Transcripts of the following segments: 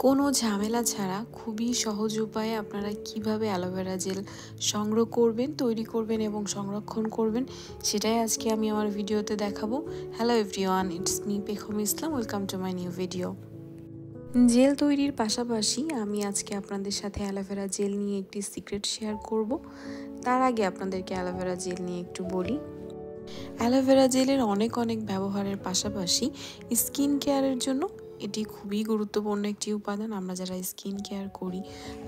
কোনো ঝামেলা ছাড়া খুবই সহজ উপায়ে আপনারা কিভাবে অ্যালোভেরা জেল সংগ্রহ করবেন, তৈরি করবেন এবং সংরক্ষণ করবেন সেটাই আজকে আমি আমার ভিডিওতে দেখাবো। Hello everyone, it's me Pekham Islam. Welcome to my new video. Gel তৈরির পাশাপাশি আমি আজকে আপনাদের সাথে অ্যালোভেরা জেল নিয়ে একটি সিক্রেট শেয়ার করব। তার আগে আপনাদেরকে অ্যালোভেরা জেল নিয়ে একটু বলি। অ্যালোভেরা জেলের অনেক ব্যবহারের পাশাপাশি স্কিন কেয়ারের জন্য এটি খুবই গুরুত্বপূর্ণ একটি উপাদান। আমরা যারা স্কিন কেয়ার করি,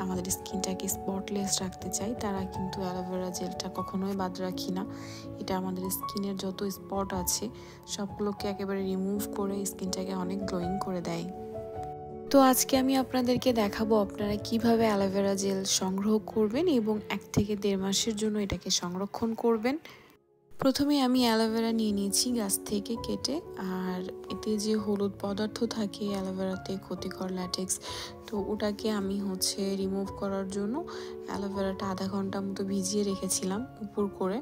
আমাদের স্কিনটাকে স্পটলেস রাখতে চাই, তারা কিন্তু অ্যালোভেরা জেলটা কখনোই বাদ রাখি না। এটা আমাদের স্কিনের যত স্পট আছে সবগুলোকে একেবারে রিমুভ করে স্কিনটাকে অনেক গ্লোয়িং করে দেয়। তো আজকে আমি আপনাদেরকে দেখাবো আপনারা কিভাবে অ্যালোভেরা জেল সংগ্রহ করবেন এবং 1 থেকে 1.5 মাসের জন্য এটাকে সংরক্ষণ করবেন। প্রথমে আমি অ্যালোভেরা নিয়ে নিয়েছি গাছ থেকে কেটে, আর এতে যে হলুদ পদার্থ থাকে অ্যালোভেরাতে, ক্ষতিকর ল্যাটেক্স, তো ওটাকে আমি রিমুভ করার জন্য অ্যালোভেরাটা আধা ঘন্টা মতো ভিজিয়ে রেখেছিলাম উপর করে।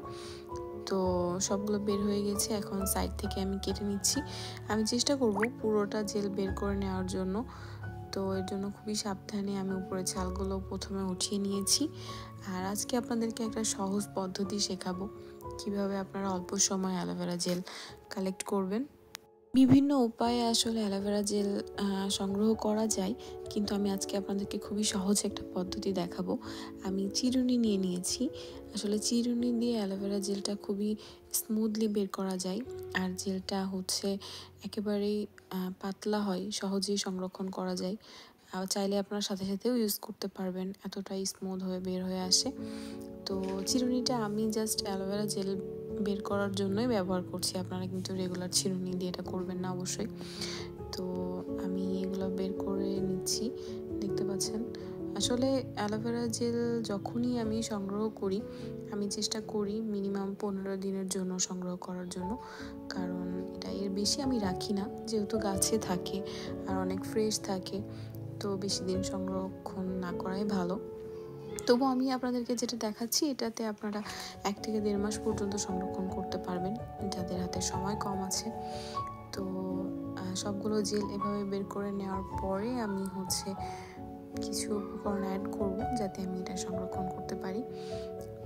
তো সবগুলো বের হয়ে গেছে, এখন সাইড থেকে আমি কেটে নিচ্ছি। আমি চেষ্টা করব পুরোটা জেল বের করে নেওয়ার জন্য। তো এর জন্য খুবই সাবধানে আমি উপরে ছালগুলো প্রথমে উঠিয়ে নিয়েছি। আর আজকে আপনাদেরকে একটা সহজ পদ্ধতি শেখাবো কিভাবে আপনারা অল্প সময় অ্যালোভেরা জেল কালেক্ট করবেন। বিভিন্ন উপায়ে আসলে অ্যালোভেরা জেল সংগ্রহ করা যায়, কিন্তু আমি আজকে আপনাদেরকে খুবই সহজ একটা পদ্ধতি দেখাবো। আমি চিরুনি নিয়ে নিয়েছি। আসলে চিরুনি দিয়ে অ্যালোভেরা জেলটা খুবই স্মুথলি বের করা যায়, আর জেলটা একেবারেই পাতলা হয়, সহজেই সংরক্ষণ করা যায়। চাইলে আপনার সাথে সাথেও ইউজ করতে পারবেন, এতটাই স্মুথ হয়ে বের হয়ে আসে। তো চিরুনিটা আমি জাস্ট অ্যালোভেরা জেল বের করার জন্যই ব্যবহার করছি, আপনারা কিন্তু রেগুলার চিরুনি দিয়ে এটা করবেন না অবশ্যই। তো আমি এগুলো বের করে নিচ্ছি, দেখতে পাচ্ছেন। আসলে অ্যালোভেরা জেল যখনই আমি সংগ্রহ করি, আমি চেষ্টা করি মিনিমাম 15 দিনের জন্য সংগ্রহ করার জন্য, কারণ এটা এর বেশি আমি রাখি না, যেহেতু গাছে থাকে আর অনেক ফ্রেশ থাকে, তো বেশি দিন সংরক্ষণ না করাই ভালো। তবু আমি আপনাদেরকে যেটা দেখাচ্ছি এটাতে আপনারা 1 থেকে 1.5 মাস পর্যন্ত সংরক্ষণ করতে পারবেন যাদের হাতে সময় কম আছে। তো সবগুলো জেল এভাবে বের করে নেওয়ার পরে আমি কিছু উপকরণ অ্যাড করব যাতে আমি এটা সংরক্ষণ করতে পারি।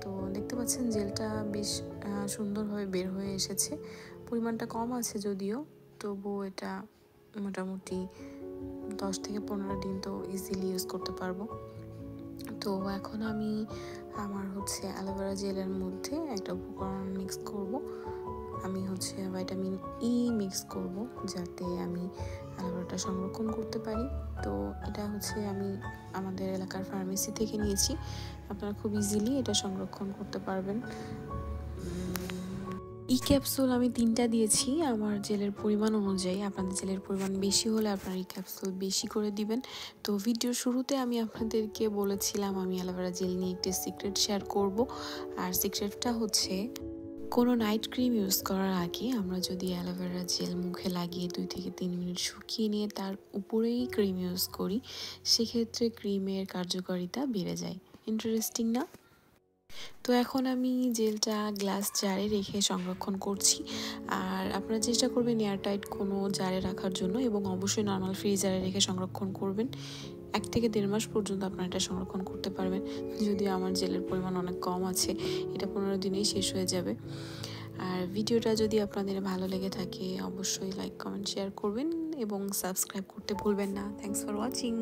তো দেখতে পাচ্ছেন জেলটা বেশ সুন্দরভাবে বের হয়ে এসেছে। পরিমাণটা কম আছে যদিও, তবুও এটা মোটামুটি 10 থেকে 15 দিন তো ইজিলি ইউজ করতে পারবো। তো এখন আমি আমার অ্যালোভেরা জেলের মধ্যে একটা উপকরণ মিক্স করব। আমি ভাইটামিন ই মিক্স করব যাতে আমি অ্যালোভেরাটা সংরক্ষণ করতে পারি। তো এটা আমি আমাদের এলাকার ফার্মেসি থেকে নিয়েছি, আপনারা খুব ইজিলি এটা সংরক্ষণ করতে পারবেন। ই ক্যাপসুল আমি 3টা দিয়েছি আমার জেলের পরিমাণ অনুযায়ী। আপনাদের জেলের পরিমাণ বেশি হলে আপনারা ই ক্যাপসুল বেশি করে দিবেন। তো ভিডিওর শুরুতে আমি আপনাদেরকে বলেছিলাম আমি অ্যালোভেরা জেল নিয়ে একটি সিক্রেট শেয়ার করব, আর সিক্রেটটা কোনো নাইট ক্রিম ইউজ করার আগে আমরা যদি অ্যালোভেরা জেল মুখে লাগিয়ে 2 থেকে 3 মিনিট শুকিয়ে নিয়ে তার উপরেই ক্রিম ইউজ করি, সেক্ষেত্রে ক্রিমের কার্যকারিতা বেড়ে যায়। ইন্টারেস্টিং না? তো এখন আমি জেলটা গ্লাস জারে রেখে সংরক্ষণ করছি, আর আপনারা চেষ্টা করবেন এয়ারটাইট কোনো জারে রাখার জন্য, এবং অবশ্যই নর্মাল ফ্রিজারে রেখে সংরক্ষণ করবেন। 1 থেকে 1.5 মাস পর্যন্ত আপনারা এটা সংরক্ষণ করতে পারবেন। যদিও আমার জেলের পরিমাণ অনেক কম আছে, এটা 15 দিনেই শেষ হয়ে যাবে। আর ভিডিওটা যদি আপনাদের ভালো লেগে থাকে অবশ্যই লাইক, কমেন্ট, শেয়ার করবেন এবং সাবস্ক্রাইব করতে ভুলবেন না। Thanks for watching.